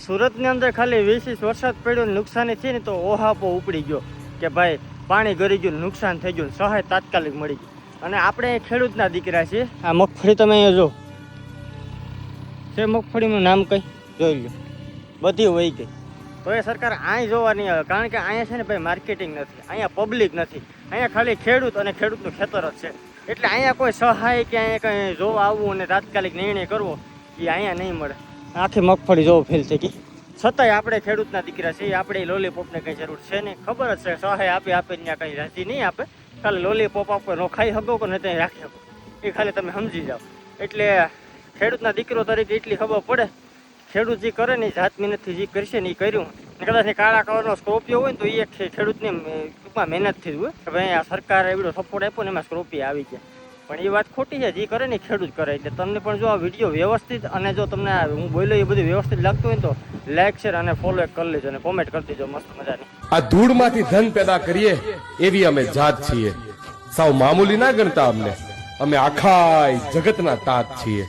સુરતની અંદર ખાલી 20 ઇંચ વરસાદ પડ્યો ને નુકસાની થઈ ને તો ઓહાપો ઉપડી ગયો કે ભાઈ પાણી ગરી ગયું, નુકસાન થઈ ગયું, સહાય તાત્કાલિક મળી ગઈ. અને આપણે ખેડૂતના દીકરા છીએ. આ મગફળી તમે અહીંયા જો છે, મગફળીનું નામ કઈ જોઈ લો, બધી વહી ગઈ. તો એ સરકાર અહીં જોવા નહીં આવે, કારણ કે અહીંયા છે ને ભાઈ માર્કેટિંગ નથી, અહીંયા પબ્લિક નથી, અહીંયા ખાલી ખેડૂત અને ખેડૂતનું ખેતર જ છે. એટલે અહીંયા કોઈ સહાય કે અહીંયા કંઈ જોવા આવવું અને તાત્કાલિક નિર્ણય કરવો એ અહીંયા નહીં મળે. આખી મગફળી જોવો ફેલ થઈ ગઈ. છતાંય આપણે ખેડૂતના દીકરા છીએ, આપણે લોલીપોપને કંઈ જરૂર છે નહીં. ખબર જ છે સહાય આપે ત્યાં કંઈ રાજી નહીં આપે, ખાલી લોલીપોપ આપો નો ખાઈ શકો કે નહીં રાખી શકો, એ ખાલી તમે સમજી જાઓ. એટલે ખેડૂતના દીકરો તરીકે એટલી ખબર પડે, ખેડૂત જે કરે ને જાત મહેનતથી જે કરશે ને એ કર્યું. કદાચ કાળા કલરનો સ્કોર્પિયો હોય ને તો એ ખેડૂતની ટૂંકમાં મહેનતથી જ હોય કે ભાઈ આ સરકારે એવડો સપોર્ટ આપ્યો ને એમાં સ્કોર્પિયો આવી ગયા. પણ એ વાત ખોટી છે, જે કરે ને ખેડૂત કરે. એટલે તમને પણ જો આ વિડીયો વ્યવસ્થિત અને જો તમને હું બોલ્યો એ બધું વ્યવસ્થિત લાગતું હોય ને તો લાઈક શેર અને ફોલો કરી લેજો અને કોમેન્ટ કરી દેજો મસ્ત મજાની. આ ધૂળમાંથી ધન પેદા કરીએ એવી અમે જાત છીએ, સાવ મામૂલી ના ગણતા અમને, અમે આખા જગતના તાત છીએ.